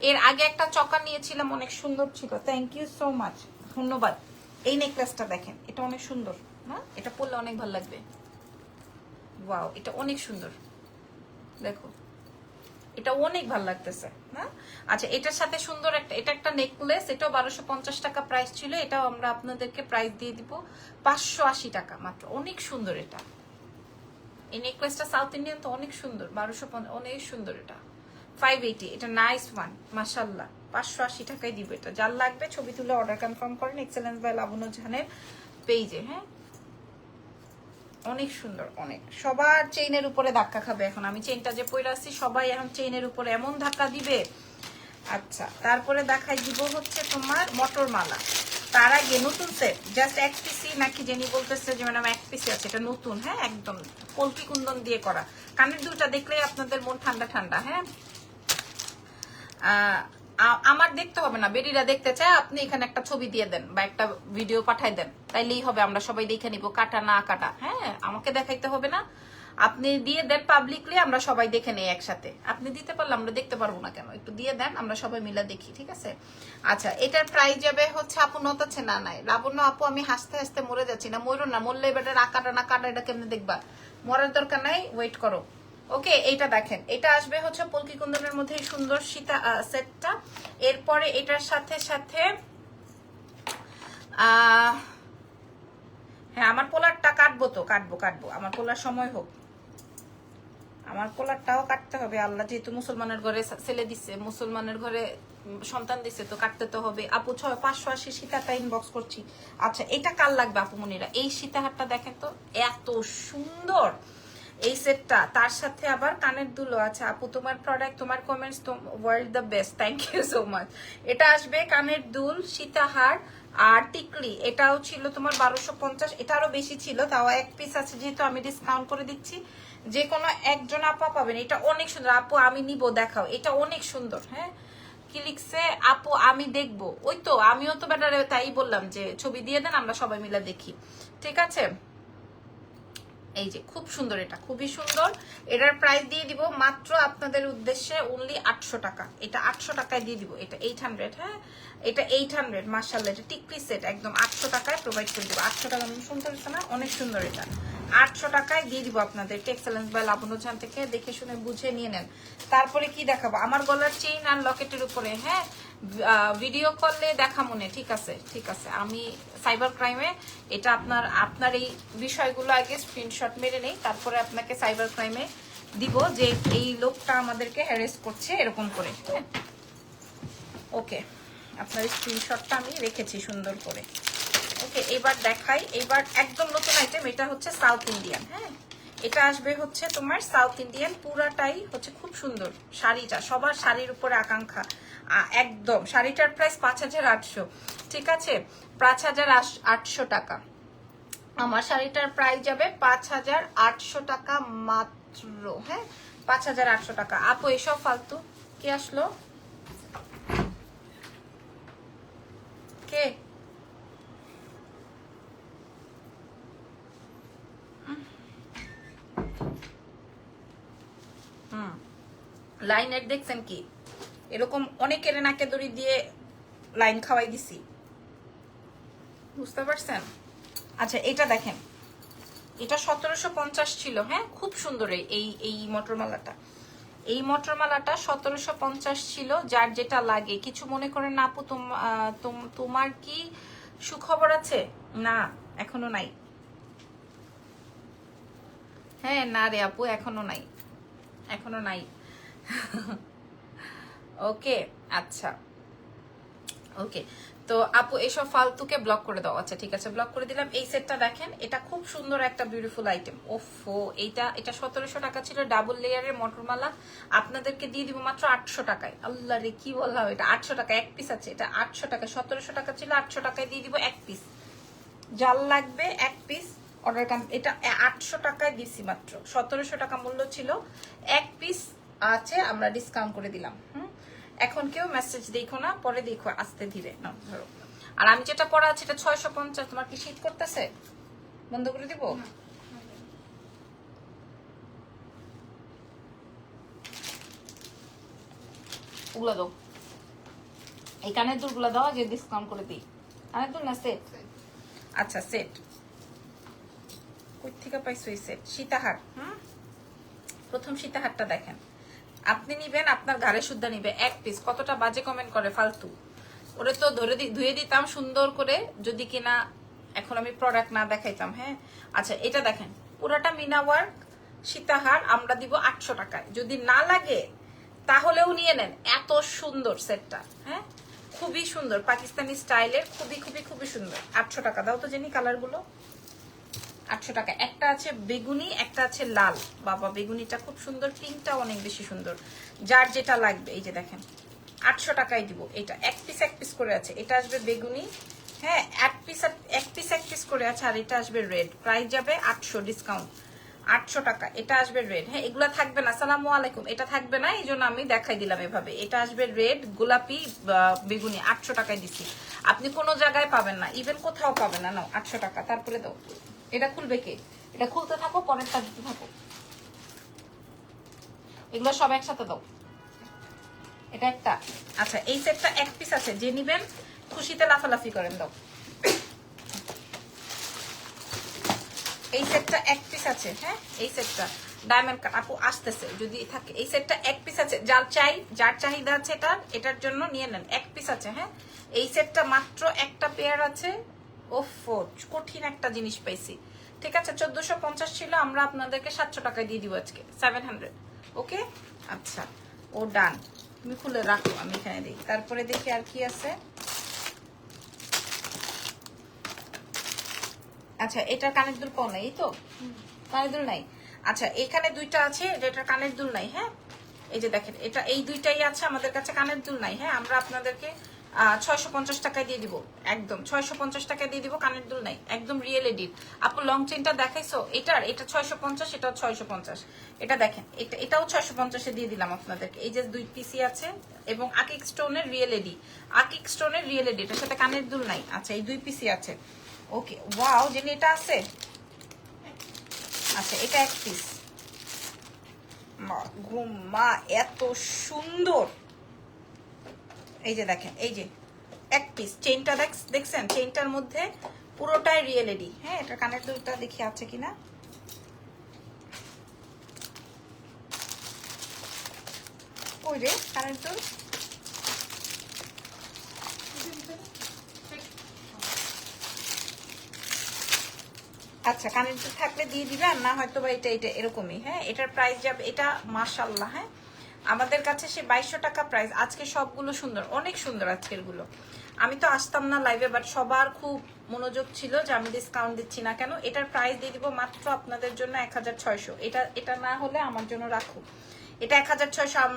এর আগে একটা চকা নিয়েছিলাম, অনেক সুন্দর ছিল। থ্যাংক ইউ সো মাচ, ধন্যবাদ। এই নেকলেসটা দেখেন, এটা অনেক সুন্দর। হ্যাঁ, এটা পরলে অনেক ভালো লাগবে। ওয়াও, এটা অনেক সুন্দর, দেখো, এটা অনেক ভালো লাগতেছে না? আচ্ছা, এটার সাথে সুন্দর একটা, এটা একটা নেকলেস। এটাও 1250 টাকা প্রাইস ছিল। এটাও আমরা আপনাদেরকে প্রাইস দিয়ে দিব 580 টাকা মাত্র। অনেক সুন্দর এটা, এই নেকলেসটা সাউথ ইন্ডিয়ান তো, অনেক সুন্দর। 1250, অনেক সুন্দর। এটা 580, এটা নাইস ওয়ান, মাশাআল্লাহ। 580 টাকায় দিব এটা। যার লাগবে ছবি তুলে অর্ডার কনফার্ম করেন এক্সেলেন্স বাই লাবণ্য জাহানের পেজে। হ্যাঁ, অনেক সুন্দর, অনেক। সবার চেইনের উপরে ধাক্কা খাবে এখন। আমি চেইনটা যে পরে আসছি, সবাই এখন চেইনের উপরে এমন ধাক্কা দিবে। আচ্ছা, তারপরে দেখাই দিব হচ্ছে তোমার মটর মালা। তার আগে নতুন সেট, জাস্ট এক পিসি নাকি জেনি বলতেছে যে ম্যাডাম এক পিসি আছে। এটা নতুন, হ্যাঁ, একদম কল্পি কুন্দন দিয়ে করা। কানের দুলটা দেখলেই আপনাদের মন ঠান্ডা ঠান্ডা। হ্যাঁ, আমার দেখতে হবে না, বেরিরা দেখতে চায়, আপনি এখানে একটা ছবি দিয়ে দেন বা একটা ভিডিও পাঠাই দেন, তাইলেই হবে। আমরা সবাই দেখে নিব কাটা না কাটা। হ্যাঁ, আমাকে দেখাইতে হবে না, আপনি দিয়ে দেন পাবলিকলি, আমরা সবাই দেখে নেই একসাথে। আপনি দিতে পারলে আমরা দেখতে পারবো না কেন? একটু দিয়ে দেন, আমরা সবাই মিলে দেখি, ঠিক আছে। আচ্ছা, এটার প্রাইস যাবে হচ্ছে, আপু নতাচ্ছে না নাই লাবণ্য আপু, আমি হাসতে হাসতে মরে যাচ্ছি। না মরো না, মরলে এবার আকাটা না কাটা, এটা কেমনে দেখবা? মরার দরকার নাই, ওয়েট করো। ওকে, এইটা দেখেন, এটা আসবে হচ্ছে পলকি কুন্দনের মধ্যে সুন্দর সীতা সেটটা। এরপরে এটার সাথে সাথে হ্যাঁ, আমার পোলারটা কাটবো তো, কাটবো। আমার পোলার সময় হোক, আমার পোলারটাও কাটতে হবে। আল্লাহ যেহেতু মুসলমানের ঘরে ছেলে দিচ্ছে, মুসলমানের ঘরে সন্তান দিচ্ছে, তো কাটতে তো হবে। আপু 580 সীতাটা ইনবক্স করছি। আচ্ছা, এটা কার লাগবে আপু মনিরা? এই সীতাহারটা দেখেন তো, এত সুন্দর এই সেটটা। তার সাথে আবার কানের দুলও আছে। আপু তোমার প্রোডাক্ট, তোমার comments world the best, thank you so much. এটা আসবে কানের দুল, সীতাহার, আর টিকলি এটাও ছিল তোমার 1250, এটা আরো বেশি ছিল, তাও এক পিস আছে যেহেতু আমি ডিসকাউন্ট করে দিচ্ছি। যে কোনো একজন আপা পাবেন। এটা অনেক সুন্দর আপু, আমি নিব, দেখাও, এটা অনেক সুন্দর। হ্যাঁ, কি লিখছে আপু আমি দেখবো, ওই তো আমিও তো বেটারে তাই বললাম যে ছবি দিয়ে দেন আমরা সবাই মিলে দেখি, ঠিক আছে। এই যে খুব সুন্দর, এটা খুবই সুন্দর। এটার প্রাইস দিয়ে দিব মাত্র আপনাদের উদ্দেশ্যে অনলি 800 টাকা। এটা 800 টাকায় দিয়ে দিব। এটা 800, হ্যাঁ এটা 800, মাশাআল্লাহ। এটা টিকলি সেট একদম 800 টাকায় প্রোভাইড করে দিব। 800 টাকা আমি শুনতে পাচ্ছি না, অনেক সুন্দর। এটা 800 টাকায় দিয়ে দিব আপনাদের টেক্সেলেন্স বাই লাবণ্য চান থেকে। দেখে শুনে বুঝে নিয়ে নেন। তারপরে কি দেখাবো, আমার গলার চেইন আর লকেটের উপরে, হ্যাঁ ভিডিও কলে দেখা মনে, ঠিক আছে ঠিক আছে। আমি সাইবার ক্রাইমে এটা আপনার এই বিষয়গুলো আগে স্ক্রিনশট মেরে নেই, তারপরে আপনাকে সাইবার ক্রাইমে দিব যে এই লোকটা আমাদেরকে হ্যারেস করছে এরকম করে। হ্যাঁ ওকে, আপনার স্ক্রিনশটটা আমি রেখেছি সুন্দর করে। ওকে, এবার দেখাই, এবার একদম নতুন আইটেম। এটা হচ্ছে সাউথ ইন্ডিয়ান। হ্যাঁ এটা আসবে হচ্ছে তোমার সাউথ ইন্ডিয়ান, পুরাটাই হচ্ছে খুব সুন্দর। শাড়িটা সবার শাড়ির উপরে আকাঙ্ক্ষা, একদম। শাড়িটার প্রাইস 5800, ঠিক আছে 5800 টাকা। আমার শাড়িটার প্রাইস যাবে 5800 টাকা মাত্র। হ্যাঁ 5800 টাকা। আপু এসব ফালতু কে আসলো, কে? লাইনের দেখছেন কি, এরকম অনেকের নাকে দড়ি দিয়ে লাইন খাওয়াই দিছি, বুঝতে পারছেন? আচ্ছা এটা দেখেন, এটা 1750 ছিল। হ্যাঁ খুব সুন্দর এই মটরমালাটা। এই মটরমালাটা 1750 ছিল। যার যেটা লাগে কিছু মনে করেন না আপু। তোমার কি সুখবর আছে? না এখনো নাই। হ্যাঁ না রে আপু এখনো নাই, এখনো নাই। ওকে আচ্ছা ওকে, তো আপু এসব ফালতুকে ব্লক করে দাও। আচ্ছা ঠিক আছে, ব্লক করে দিলাম। এই সেটটা দেখেন, এটা খুব সুন্দর একটা বিউটিফুল আইটেম। ওফো, এটা 1700 টাকা ছিল ডাবল লেয়ারের মটরমালা, আপনাদেরকে দিয়ে দিব মাত্র 800 টাকায়। আল্লাহ রে কি বললাম, এটা 800 টাকা এক পিস আছে। এটা 800 টাকা, 1700 টাকা ছিল, 800 টাকায় দিয়ে দিব এক পিস। জাল লাগবে এক পিস অর্ডার। এটা 800 টাকায় দিছি মাত্র, 1700 টাকা মূল্য ছিল, এক পিস আছে, আমরা ডিসকাউন্ট করে দিলাম। এখন কেউ মেসেজ দেখো না, পরে দেখো আস্তে ধীরে না ধরো। আর আমি যেটা পড়া আছে এটা 650। তোমার কি শীত করতেছে? বন্ধ করে দিব? ওগুলা দাও, এই কানের দুলগুলা দাও, যে ডিসকাউন্ট করে দিই। কানের দুল না সেট? আচ্ছা সেট, কই থেকে পাইছো এই সেট? সীতাহার। প্রথম সীতাহারটা দেখেন, আপনি নিবেন আপনার ঘাড়ে শুদ্ধা নিবে এক পিস। কতটা বাজে কমেন্ট করে ফালতু, ওরে তো ধুয়ে দিতাম সুন্দর করে যদি কিনা এখন আমি প্রোডাক্ট না দেখাইতাম। হ্যাঁ আচ্ছা এটা দেখেন, পুরাটা মিনা ওয়ার্ক সীতাহার আমরা দিব 800 টাকায়। যদি না লাগে তাহলেও নিয়ে নেন, এত সুন্দর সেটটা। হ্যাঁ খুবই সুন্দর, পাকিস্তানি স্টাইলের, খুবই খুবই খুবই সুন্দর। 800 টাকা। দাও তো জেনি কালারগুলো। 800 টাকা। একটা আছে বেগুনি, একটা আছে লাল। বাবা বেগুনিটা খুব সুন্দর, পিঙ্কটা অনেক বেশি সুন্দর। যার যেটা লাগবে এই যে দেখেন 800 টাকায় দিব। এটা এক পিস করে আছে। এটা আসবে বেগুনি, হ্যাঁ এক পিস করে আছে। আর এটা আসবে রেড, প্রাইস যাবে 800 ডিসকাউন্ট, 800 টাকা। এটা আসবে রেড। হ্যাঁ এগুলা থাকবে না, আসসালামু আলাইকুম, এটা থাকবে না, এই জন্য আমি দেখাই দিলাম এভাবে। এটা আসবে রেড, গোলাপি, বেগুনি। 800 টাকায় দিচ্ছি, আপনি কোনো জায়গায় পাবেন না, ইভেন কোথাও পাবেন না। নাও 800 টাকা। তারপরে দাও, এটা খুলবে কে? এটা খুলতে থাকো, পরেরটা দিতে থাকো। এগুলো সব একসাথে দাও। এটা একটা। আচ্ছা এই সেটটা এক পিস আছে, যে নিবেন খুশিতে লাফালাফি করেন। দাও, এই সেটটা এক পিস আছে। হ্যাঁ এই সেটটা ডায়মন্ড কাট আপু আসতেছে যদি থাকে। এই সেটটা এক পিস আছে, যার চাহিদা আছে এটার জন্য নিয়ে নেন। এক পিস আছে। হ্যাঁ এই সেটটা মাত্র একটা পেয়ার আছে। ওফো কঠিন একটা জিনিস পাইছি। ঠিক আছে 1450 ছিল, আমরা আপনাদেরকে 700 টাকায় দিয়ে দিব আজকে 700। ওকে আচ্ছা ও ডান, তুমি খুলে রাখো, আমি এখানে দিই। তারপরে দেখি আর কি আছে। আচ্ছা এটা কানের দুল পাও নাই তো? কানের দুল নাই। আচ্ছা এখানে দুইটা আছে, যেটা কানের দুল নাই। হ্যাঁ এই যে দেখেন, এটা এই দুইটাই আছে আমাদের কাছে, কানের দুল নাই। হ্যাঁ আমরা আপনাদেরকে 650 টাকায় দিয়ে দিব, একদম 650 টাকায় দিয়ে দিব। কানের দুল নাই, একদম রিয়েল এডিট। আপু লং চেনটা দেখাইছো, এটা 650, এটাও 650। এটা দেখেন, এটাও 650 এ দিয়ে দিলাম আপনাদেরকে। এই যে 2 পিসি আছে এবং আকিক স্টোনের রিয়েল এডি, আকিক স্টোনের রিয়েল এডি, এটার সাথে কানের দুল নাই। আচ্ছা এই 2 পিসি আছে। ওকে ওয়াও, জেনে এটা আছে। আচ্ছা এটা 1 পিস। মা এত সুন্দর, এই যে দেখেন, এই যে 1 পিস। চেইনটা দেখছেন, চেইনটার মধ্যে পুরোটাই রিয়েল এডি। হ্যাঁ, এটা কানের দুলটা দেখি আছে কিনা। ওই রে কানের দুল, আচ্ছা কানের দুল থাকলে দিয়ে দিবে, আর না হয়তো বা এটা এরকমই। হ্যাঁ, এটার প্রাইস যাবে, এটা মাশাআল্লাহ। হ্যাঁ, আমাদের কাছে সে 2200 টাকা প্রাইস। আজকে সবগুলো সুন্দর, অনেক সুন্দর আজকের গুলো। আমি তো আসতাম না লাইভে, বাট সবার খুব মনোযোগ ছিল যে আমি ডিসকাউন্ট দিচ্ছি না কেন। এটার প্রাইস দিয়ে দিব মাত্র আপনাদের জন্য 1600। এটা না হলে আমার জন্য রাখো। এটা 1600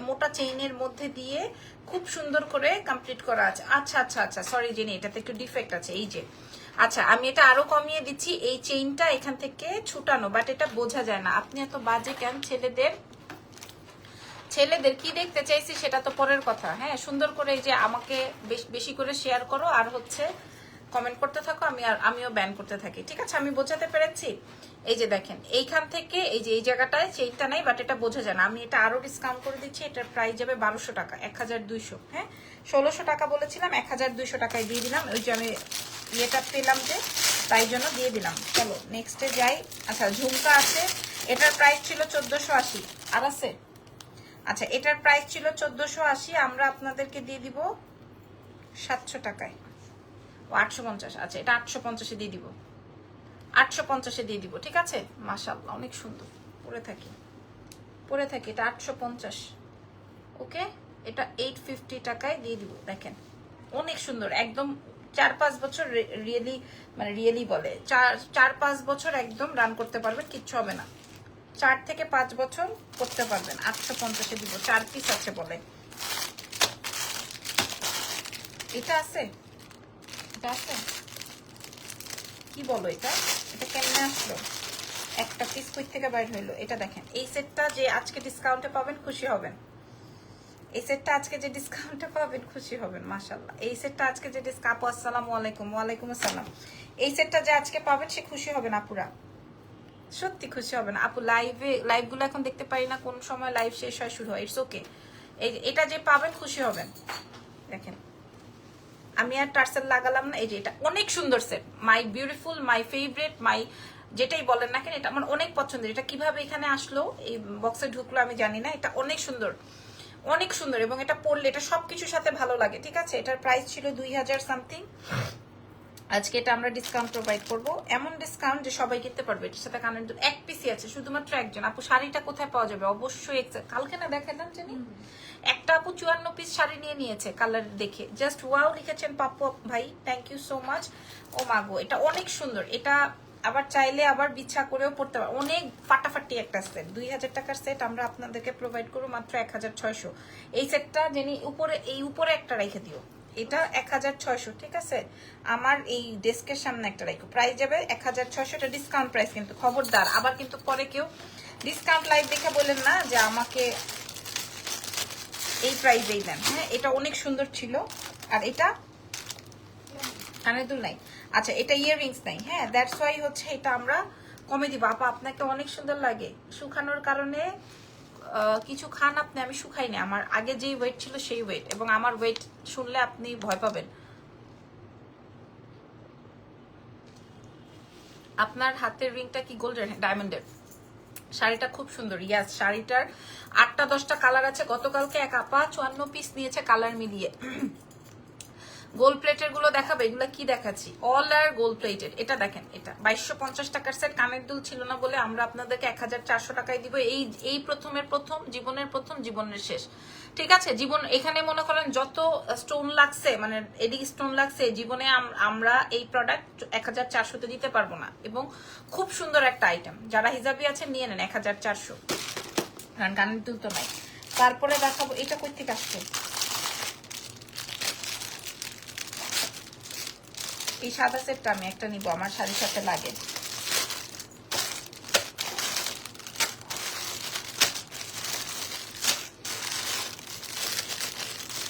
মোটা চেইনের মধ্যে দিয়ে খুব সুন্দর করে কমপ্লিট করা আছে। আচ্ছা আচ্ছা আচ্ছা, সরি জেনি, এটাতে একটু ডিফেক্ট আছে। এই যে আচ্ছা, আমি এটা আরো কমিয়ে দিচ্ছি। এই চেইনটা এখান থেকে ছুটানো, বাট এটা বোঝা যায় না। আপনি এত বাজে কেন? ছেলেদের কি দেখতে চাইছি সেটা তো পরের কথা। হ্যাঁ, সুন্দর করে এই যে আমাকে বেশি করে শেয়ার করো, আর হচ্ছে কমেন্ট করতে থাকো, আমিও ব্যান করতে থাকি। ঠিক আছে, আমি বোঝাতে পেরেছি। এই যে দেখেন, এইখান থেকে এই যে এই জায়গাটায় চেইনটা নাই, বাট এটা বোঝা যায় না। আমি এটা আরো ডিসকাউন্ট করে দিচ্ছি। এটার প্রাইস যাবে 1200 টাকা, 1200। হ্যাঁ, 1600 টাকা বলেছিলাম, 1200 টাকায় দিয়ে দিলাম। ওই যে আমি ইয়েটা পেলাম যে, তাই জন্য দিয়ে দিলাম। চলো নেক্সটে যাই। আচ্ছা ঝুমকা আছে, এটার প্রাইস ছিল 1480। আর আছে, আচ্ছা এটার প্রাইস ছিল 1480, আমরা আপনাদেরকে দিয়ে দিব 700 টাকায়। ও 850, আচ্ছা এটা 850 এ দিয়ে দিব, 850 এ দিয়ে দিব। ঠিক আছে, মাশাআল্লাহ অনেক সুন্দর। পরে থাকি এটা 850। ওকে, এটা 850 টাকায় দিয়ে দিব। দেখেন অনেক সুন্দর, একদম 4-5 বছর রিয়েলি, মানে রিয়েলি বলে 4-5 বছর একদম রান করতে পারবেন, কিচ্ছু হবে না। 4 থেকে 5 বছর করতে পারবেন। 850 এ দিব, 4 পিস আছে বলে। এটা আছে, এটা আছে, কি বলো এটা কেমনে আসলো? একটা পিস কই থেকে বাইর হইলো? এটা দেখেন, এই সেটটা যে আজকে ডিসকাউন্টে পাবেন খুশি হবেন। এই সেটটা আজকে যে ডিসকাউন্টে পাবেন খুশি হবেন। মাশাআল্লাহ, এই সেটটা আজকে যে আপু আসসালামু আলাইকুম। ওয়ালাইকুম আসসালাম। এই সেটটা যে আজকে পাবেন সে খুশি হবেন আপুরা, সত্যি খুশি হবেন আপু। লাইভগুলো এখন দেখতে পারি না, কোন সময় লাইভ শেষ হয় শুরু হয়, ইটস ওকে। এটা যে পাবেন খুশি হবেন। দেখেন আমি আর টার্সেল লাগালাম না। এই যে এটা অনেক সুন্দর set, my beautiful, my favourite, my যেটাই বলেন না কেন, এটা আমার অনেক পছন্দের। এটা কিভাবে এখানে আসলো, এই বক্সে ঢুকলো আমি জানি না। এটা অনেক সুন্দর, অনেক সুন্দর, এবং এটা পরলে এটা সবকিছুর সাথে ভালো লাগে। ঠিক আছে, এটার প্রাইস ছিল 2000 সামথিং। আজকে এটা আমরা ডিসকাউন্ট প্রোভাইড করব, এমন ডিসকাউন্ট যে সবাই কিনতে পারবে। এটার সাথে কানের দুল 1 পিসই আছে, শুধুমাত্র একজন। আপু শাড়িটা কোথায় পাওয়া যাবে? অবশ্যই কালকে না দেখালাম জানি, একটা আপু 54 পিস শাড়ি নিয়েছে কালার দেখে। জাস্ট ওয়াও লিখেছেন পাপ্পু ভাই, থ্যাংক ইউ সো মাচ। ও মাগো, এটা অনেক সুন্দর। এটা আবার চাইলে আবার বিছা করেও পড়তে পারে। অনেক ফাটাফাটি একটা সেট, 2000 টাকার সেট আমরা আপনাদেরকে প্রোভাইড করবো মাত্র 1600। এই সেটটা যিনি উপরে একটা রেখে দিও, এটা 1600। ঠিক আছে, আমার এই ডেস্কের সামনে একটা রাখো। প্রাইস যাবে 1600, এটা ডিসকাউন্ট প্রাইস কিন্তু, খবরদার। আবার কিন্তু পরে কেউ ডিসকাউন্ট লাইভ দেখে বলেন না যে আমাকে এই প্রাইসেই দেন। হ্যাঁ, এটা অনেক সুন্দর ছিল। আর এটা কানের দুল নাই, আচ্ছা এটা ইয়াররিংস নাই। হ্যাঁ, দ্যাটস ওয়াই হচ্ছে এটা আমরা কমে দিব। আপা আপনাকে অনেক সুন্দর লাগে, শুকানোর কারণে কিছু খান আপনি। আমি শুকাইনি, আমার আগে যেই ওয়েট ছিল সেই ওয়েট, এবং আমার ওয়েট শুনলে আপনি ভয় পাবেন। আপনার হাতের রিংটা কি গোল্ডের? ডায়মন্ডের। শাড়িটা খুব সুন্দর। ইয়াস, শাড়িটার 8টা-10টা কালার আছে। গতকালকে এক আপা 54 পিস নিয়েছে কালার মিলিয়ে। গোল্ড প্লেটের গুলো দেখাবে? এগুলো কি দেখাচ্ছি? অল আর গোল্ড প্লেটেড। এটা দেখেন, এটা 2250 টাকার সেট। কানের দুল ছিল না বলে আমরা আপনাদেরকে 1400 টাকায় দিব। এই জীবনের প্রথম, জীবনের শেষ। ঠিক আছে, জীবন এখানে মনে করেন যত স্টোন লাগছে, মানে এদিকে স্টোন লাগছে, জীবনে আমরা এই প্রোডাক্ট 1400-তে দিতে পারবো না। এবং খুব সুন্দর একটা আইটেম, যারা হিজাবি আছেন নিয়ে নেন 1400, কারণ কানের দুল তো নাই। তারপরে দেখাবো, এটা কই থেকে আসছে? এই সাদা সেটটা আমি একটা নিব, আমার শাড়ির সাথে লাগে।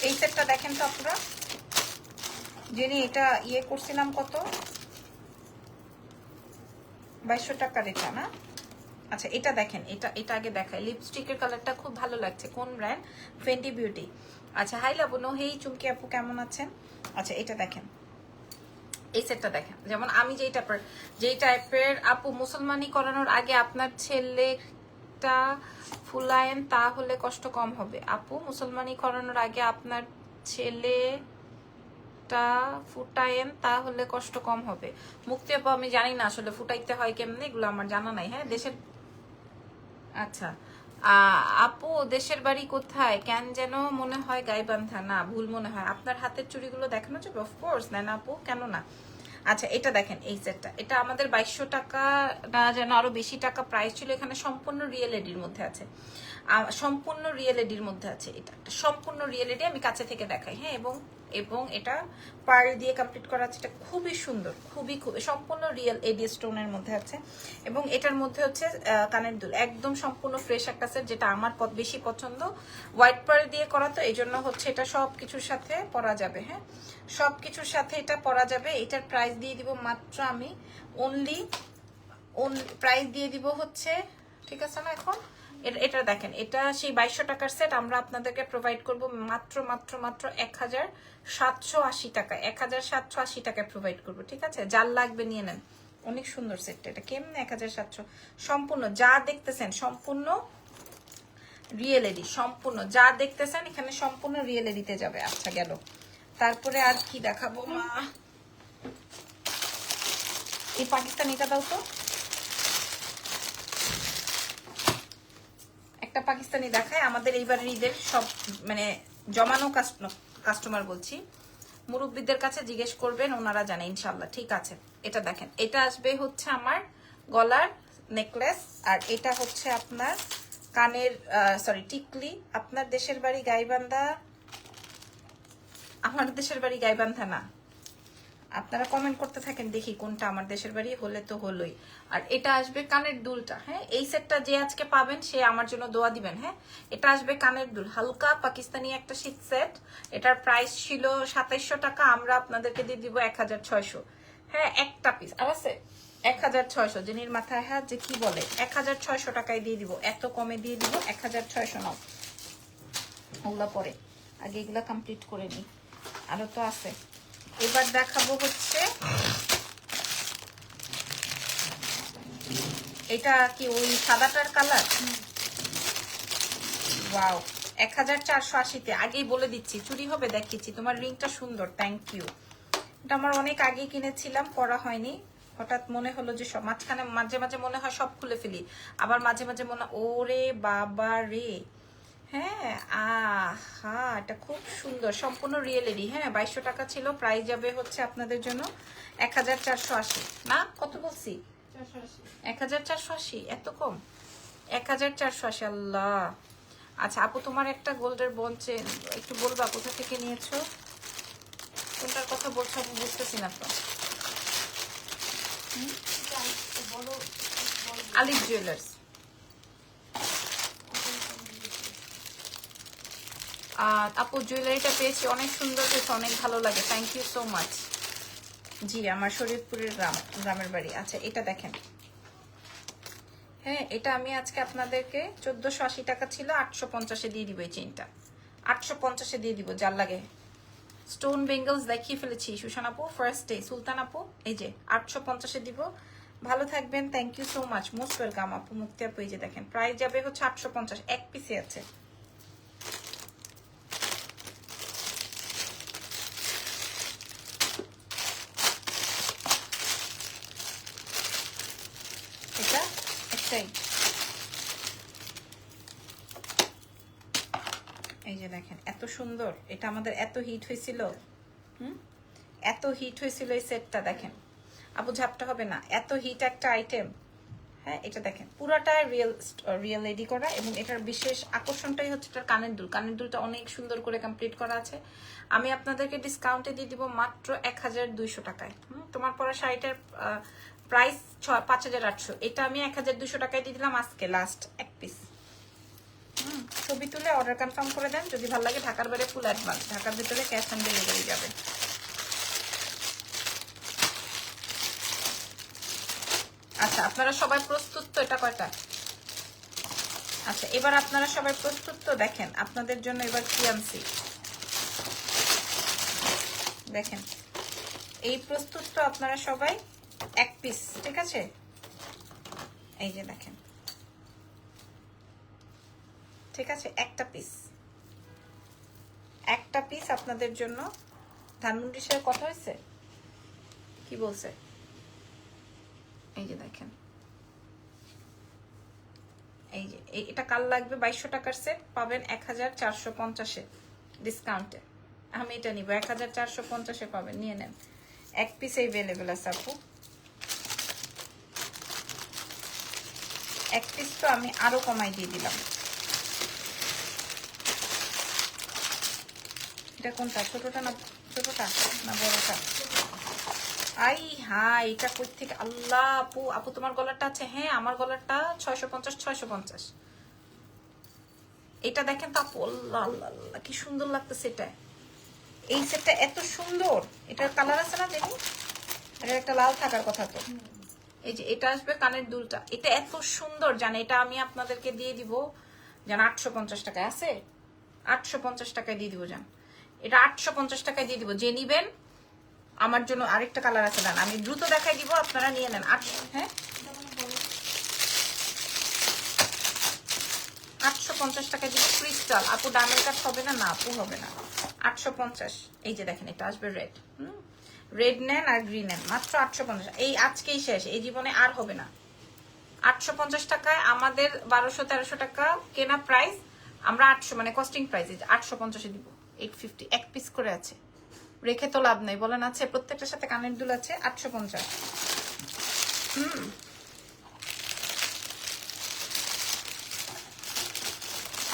এই সেটটা দেখেন তো আপনারা, যিনি এটা ইয়ে করছিলাম কত, 2200 টাকার এটা না? আচ্ছা এটা দেখেন, এটা আগে দেখাই। লিপস্টিকের কালারটা খুব ভালো লাগছে। কোন ব্র্যান্ড? Fenty beauty. আচ্ছা হাই লাবণ্য, হেই চুমকি আপু কেমন আছেন? আচ্ছা এটা দেখেন, এই সেটটা দেখেন। যেমন আমি যেই টাইপের আপু, মুসলমানি করানোর আগে আপনার ছেলেটা ফুলায়েন তাহলে কষ্ট কম হবে। আপু মুসলমানি করানোর আগে আপনার ছেলেটা ফুটায়েন তাহলে কষ্ট কম হবে। মুক্তি আপু আমি জানি না আসলে ফুটাইতে হয় কেমনে, এগুলো আমার জানা নাই। হ্যাঁ দেশের, আচ্ছা আপু দেশের বাড়ি কোথায়? কেন যেন মনে হয় গাইবান্ধা। না ভুল মনে হয়। আপনার হাতের চুড়িগুলো দেখানো যাবে? অফকোর্স নেন আপু, কেন না। আচ্ছা এটা দেখেন, এই সেটটা, এটা আমাদের 2200 টাকা না যেন আরো বেশি টাকা প্রাইস ছিল। এখানে সম্পূর্ণ রিয়েল এডির মধ্যে আছে, সম্পূর্ণ রিয়েল এডির মধ্যে আছে। এটা একটা সম্পূর্ণ রিয়েল এডি, আমি কাছে থেকে দেখাই। হ্যাঁ এবং এটা পার্ল দিয়ে কমপ্লিট করা আছে। এটা খুবই সুন্দর, খুবই সম্পূর্ণ রিয়েল এডি স্টোনের মধ্যে আছে। এবং এটার মধ্যে হচ্ছে কানের দুল, একদম সম্পূর্ণ ফ্রেশ একটা সেট, যেটা আমার বেশি পছন্দ। হোয়াইট পার্ল দিয়ে করা, তো এই জন্য হচ্ছে এটা সব কিছুর সাথে পরা যাবে। হ্যাঁ সব কিছুর সাথে এটা পরা যাবে। এটার প্রাইস দিয়ে দিব মাত্র আমি অনলি প্রাইস দিয়ে দিব হচ্ছে, ঠিক আছে না? এখন এটা দেখেন, এটা সেই 2200 টাকার সেট আমরা আপনাদেরকে প্রোভাইড করব মাত্র মাত্র মাত্র 1780 টাকা। 1780 টাকায় প্রোভাইড করব, ঠিক আছে? যার লাগবে নিয়ে নেন। অনেক সুন্দর সেটটা। এটা কেমনে 1700? সম্পূর্ণ যা দেখতেছেন সম্পূর্ণ রিয়েল এডি, সম্পূর্ণ যা দেখতেছেন এখানে সম্পূর্ণ রিয়েল এডিতে যাবে। আচ্ছা গেল, তারপরে আর কি দেখাবো মা? এই পাকিস্তানিটা দাও তো, একটা পাকিস্তানি দেখায়। আমাদের এইবার ঈদের সব মানে জমানো কাস্টমার বলছি, মুরব্বীদের কাছে জিজ্ঞেস করবেন, ওনারা জানে ইনশাল্লাহ। ঠিক আছে এটা দেখেন, এটা আসবে হচ্ছে আমার গলার নেকলেস, আর এটা হচ্ছে আপনার কানের সরি টিকলি। আপনার দেশের বাড়ি গাইবান্ধা? আমার দেশের বাড়ি গাইবান্ধা না। আপনারা কমেন্ট করতে থাকেন, দেখি কোনটা আমার দেশের বাড়ি, হলে তো হলোই। আর এটা আসবে কানের দুলটা। হ্যাঁ এই সেটটা যে আজকে পাবেন সে আমার জন্য দোয়া দিবেন। হ্যাঁ এটা আসবে কানের দুল, হালকা পাকিস্তানি একটা শীত সেট। এটার প্রাইস ছিল 2700 টাকা, আমরা আপনাদেরকে দিয়ে দিব 1600। হ্যাঁ একটা পিস আর আছে 1600। জেনির মাথায় হ্যাঁ যে কি বলে, 1600 টাকায় দিয়ে দিব, এত কমে দিয়ে দিব 1600। নাও ওগুলা পরে, আগে এগুলা কমপ্লিট করে নিই, আরো তো আছে। এবার দেখাবো হচ্ছে এটা কি ওই সাদাটার কালার? ওয়াও 1480-তে। আগেই বলে দিচ্ছি চুরি হবে, দেখিয়েছি। তোমার রিংটা সুন্দর, থ্যাংক ইউ। এটা আমার অনেক আগে কিনেছিলাম, পরা হয়নি। হঠাৎ মনে হলো যে সব মাঝখানে মাঝে মাঝে মনে হয় সব খুলে ফেলি, আবার মাঝে মাঝে মনে ওরে বাবা রে। হ্যাঁ আহা এটা খুব সুন্দর, সম্পূর্ণ রিয়েল এডি। হ্যাঁ 2200 টাকা ছিল, প্রাইস যাবে হচ্ছে আপনাদের জন্য 1480। না কত বলছি? 1480। এত কম? 1480। আল্লাহ। আচ্ছা আপু তোমার একটা গোল্ডের বঞ্চে একটু বলবা কোথা থেকে নিয়েছো? কোনটার কথা বলছো আমি বুঝতেছি না তো। আলিফ জুয়েলার্স। আপু জুয়েলারিটা পেয়েছি, অনেক সুন্দর পেয়েছি, অনেক ভালো লাগে, থ্যাংক ইউ সো মাচ। জি আমার শরীয়তপুরের গ্রামের বাড়ি। আচ্ছা এটা দেখেন, হ্যাঁ এটা আমি আজকে আপনাদেরকে 1480 টাকা ছিল, 850-এ দিয়ে দিব। এই চেইনটা 850-এ দিয়ে দিব, যার লাগে। স্টোন বেঙ্গলস দেখিয়ে ফেলেছি সুশান আপু ফার্স্ট ডে। সুলতান আপু এই যে 850-এ দিব। ভালো থাকবেন, thank you so much, most welcome আপু। মুক্তি আপু এই যে দেখেন, প্রাইস যাবে হচ্ছে 850, এক পিসে আছে। এটা একটাই, এই যে দেখেন এত সুন্দর। এটা আমাদের এত হিট হয়েছিল, এত হিট হয়েছিল এই সেটটা। দেখেন আপু ঝাপটা হবে না, এত হিট একটা আইটেম। হ্যাঁ, এটা দেখেন পুরাটা রিয়েল এডি করা, এবং এটার বিশেষ আকর্ষণটাই হচ্ছে এটার কানের দুল। কানের দুলটা অনেক সুন্দর করে কমপ্লিট করা আছে। আমি আপনাদেরকে ডিসকাউন্টে দিয়ে দিব মাত্র 1200 টাকায়। তোমার পরা শাড়িটার প্রাইস 5800, এটা আমি 1200 টাকায় দিয়ে দিলাম আজকে লাস্ট এক পিস। ছবি তুলে অর্ডার কনফার্ম করে দেন, যদি ভালো লাগে ঢাকার বাইরে ফুল অ্যাডভান্স, ঢাকার ভিতরে ক্যাশ অন ডেলিভারি যাবে। আচ্ছা, আপনারা সবাই প্রস্তুত তো? এটা কয়টা? আচ্ছা, এবার আপনারা সবাই প্রস্তুত তো? দেখেন আপনাদের জন্য এবার কি আনছি, দেখেন এই প্রস্তুত তো আপনারা সবাই? এক পিস, ঠিক আছে? এই যে দেখেন, ঠিক আছে, একটা পিস, একটা পিস আপনাদের জন্য। ধানমন্ডির সাথে কথা হয়েছে, কি বলছে? এই যে দেখেন, এই যে এটা কাল লাগবে 2200 টাকার সেট, পাবেন 1450-এ ডিসকাউন্টে। আমি এটা নিব 1450-এ পাবেন, নিয়ে নেন। এক পিস অ্যাভেলেবেল আছে আপু, এক পিস তো আমি আরো কমাই দিয়ে দিলাম। এটা কোনটা, ছোটটা না বড়টা? আই হ্যাঁ, এটা কই থেকে? আল্লাহ আপু, আপু তোমার গলারটা আছে? হ্যাঁ, আমার গলারটা 650। এটা দেখেন তো আপু, আল্লাহ আল্লাহ আল্লাহ কি সুন্দর লাগতেছে এটা। এই সেটটা এত সুন্দর, এটার কালার আছে না? দেখি, এটা একটা লাল থাকার কথা তো। এই যে এটা আসবে কানের দুলটা, এটা এত সুন্দর জানে, এটা আমি আপনাদেরকে দিয়ে দিব জান 850 টাকায়। আছে 850 টাকায় দিয়ে দিব জান, এটা 850 টাকায় দিয়ে দিব। যে নিবেন, আমার জন্য আরেকটা কালার আছে, দেন আমি দ্রুত দেখাই দিব, আপনারা নিয়ে নেন। হ্যাঁ, 850 টাকায় দিব। ক্রিস্টাল আপু, ডায়মন্ড কাট হবে না? না আপু, হবে না। 850। এই যে দেখেন, এটা আসবে রেড। রেড নেন আর গ্রিন নেন, মাত্র 850। এই আজকেই শেষ, এই জীবনে আর হবে না। 850 টাকায় আমাদের 1200-1300 টাকা কেনা প্রাইস, আমরা 800 মানে কস্টিং প্রাইস 850-এ দিব। 850 এক পিস করে আছে, রেখে তো লাভ নেই বলেন। আছে প্রত্যেকটার সাথে কানের দুল আছে। 850।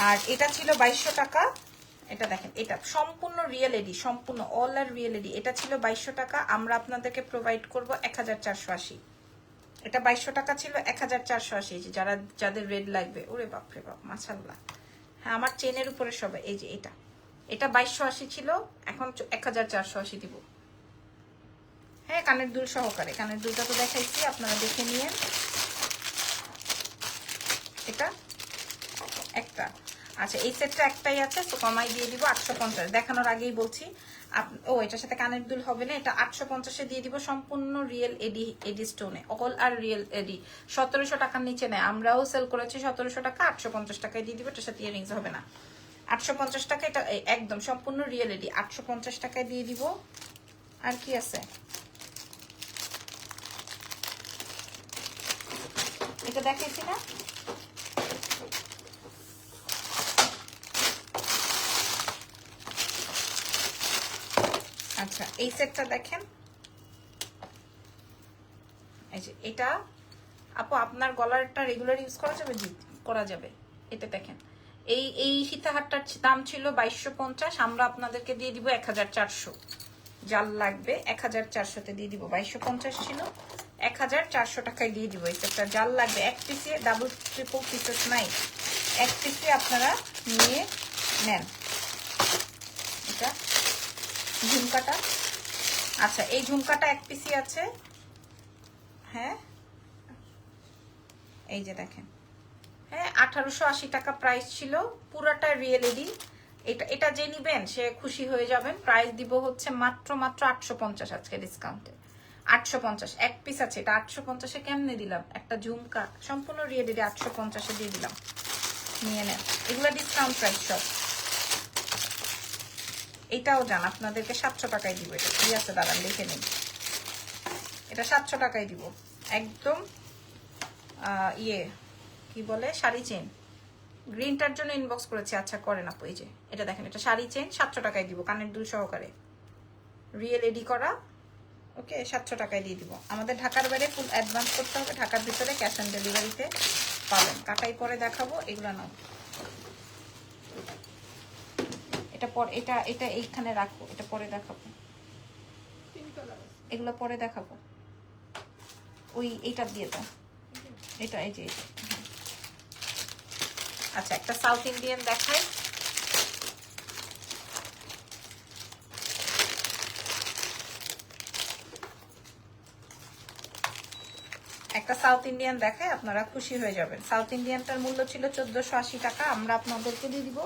আর এটা ছিল 2200 টাকা। এটা দেখেন, এটা সম্পূর্ণ রিয়েল এডি, সম্পূর্ণ অল আর রিয়েল এডি। এটা ছিল 2200 টাকা, আমরা আপনাদেরকে প্রোভাইড করব 1480। এটা 2200 টাকা ছিল, 1480। যারা যাদের রেড লাগবে, ওরে বাপরে বাপ, মাশাআল্লাহ। হ্যাঁ, আমার চেনের উপরে সবাই। এই যে এটা 2280 ছিল, এখন 1480 দিব। হ্যাঁ, কানের দুল সহকারে। কানের দুলটা তো দেখাইছি, আপনারা দেখে নিয়েন। এটা একটা, আচ্ছা এই সেটটা একটাই আছে, তো কমাই দিয়ে দিব 850। দেখানোর আগেই বলছি, ও এটার সাথে কানের দুল হবে না, এটা 850-এ দিয়ে দিব। সম্পূর্ণ রিয়েল এডি স্টোনে, অল আর রিয়েল এডি। 1700 টাকার নিচে নেয়, আমরাও সেল করেছি 1700 টাকা। 850 টাকায় দিয়ে দিব, এটার সাথে ইয়ারিংস হবে না। 850 টাকা, এটা একদম সম্পূর্ণ রিয়েল এডি। 850 টাকায় দিয়ে দিব। আর কি আছে, এটা দেখাইছি না? আচ্ছা, এই সেটটা দেখেন, এই যে এটা আপু, আপনার গলারটা রেগুলার ইউজ করা যাবে? জি, করা যাবে। এটা দেখেন, এই সীতাহারটার দাম ছিল 2250, আমরা আপনাদেরকে দিয়ে দিব 1400। জাল লাগবে 1400-তে দিয়ে দিব। 2250 ছিল, 1400 টাকায় দিয়ে দিব। এই সেটটা জাল লাগবে, এক পিসে ডাবল ট্রিপল পিসেস নাই, এক পিসে আপনারা নিয়ে নেন। এটা ঝুমকাটা, আচ্ছা এই ঝুমকাটা এক পিসি আছে। হ্যাঁ, এই যে দেখেন, হ্যাঁ 1880 টাকা প্রাইস ছিল, পুরাটা রিয়েল এডি। এটা যে নিবেন সে খুশি হয়ে যাবেন। প্রাইস দিব হচ্ছে মাত্র 850 আজকে ডিসকাউন্টে। 850 এক পিস আছে, এটা 850-এ কেমনে দিলাম? একটা ঝুমকা সম্পূর্ণ রিয়েল এডি 850-এ দিয়ে দিলাম, নিয়ে নেন। এগুলো ডিসকাউন্ট প্রাইস সব। এটাও জান, আপনাদেরকে 700 টাকায় দিব। এটা কি আছে দাঁড়ান দেখে নিন, এটা 700 টাকায় দিব একদম। ইয়ে কি বলে, শাড়ি চেন। গ্রিনটার জন্য ইনবক্স করেছি, আচ্ছা করেন আপু। এই যে এটা দেখেন, এটা শাড়ি চেন 700 টাকায় দিব, কানের দুল সহকারে, রিয়েল এডি করা। ওকে 700 টাকায় দিয়ে দিব। আমাদের ঢাকার বাইরে ফুল অ্যাডভান্স করতে হবে, ঢাকার ভিতরে ক্যাশ অন ডেলিভারিতে পাবেন। কাটাই পরে দেখাবো, এগুলো নাও। এটা পর এটা এটা এইখানে রাখো, এটা পরে দেখাবো, এগুলো পরে দেখাবো। ওই এইটা দিয়ে দাও, এটা এই যে এটা। আচ্ছা একটা সাউথ ইন্ডিয়ান দেখাই। একটা সাউথ ইন্ডিয়ান দেখায়, আপনারা খুশি হয়ে যাবেন। সাউথ ইন্ডিয়ানটার মূল্য ছিল 1480 টাকা, আমরা আপনাদেরকে দিয়ে দিব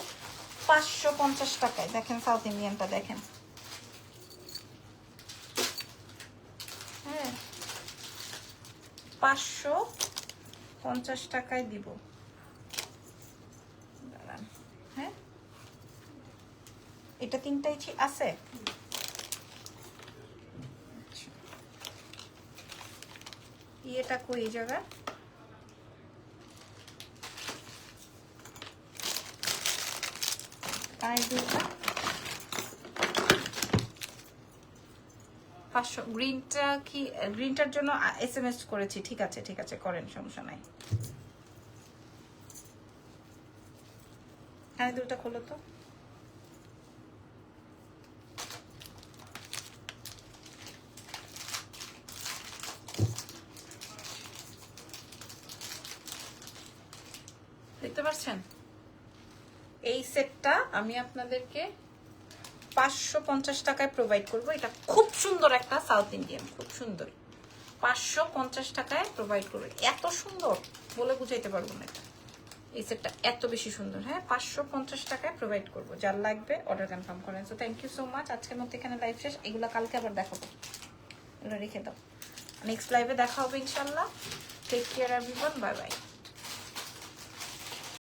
550 টাকায়। দেখেন সাউথ ইন্ডিয়ানটা দেখেন, হ্যাঁ 550 টাকায় দিব। দাঁড়ান, হ্যাঁ এটা তিনটাই আছে। এটা কই এই জায়গা? গ্রিনটা কি? গ্রিনটার জন্য SMS করেছি। ঠিক আছে ঠিক আছে, করেন, সমস্যা নাই। হ্যাঁ দুটা খোলো তো। দেখতে পাচ্ছেন এই সেটটা আমি আপনাদেরকে 550 টাকায় প্রোভাইড করব। এটা খুব সুন্দর একটা সাউথ ইন্ডিয়ান, খুব সুন্দর। 550 টাকায় প্রোভাইড করবো, এত সুন্দর বলে বুঝাইতে পারবো না। এটা এই সেটটা এত বেশি সুন্দর। হ্যাঁ 550 টাকায় প্রোভাইড করবো, যার লাগবে অর্ডার কনফার্ম করেন। So thank you so much. আজকের মধ্যে এখানে লাইভ শেষ। এগুলো কালকে আবার দেখাবো, এগুলো রেখে দাও। নেক্সট লাইভে দেখা হবে ইনশাল্লাহ। Take care everyone, bye by.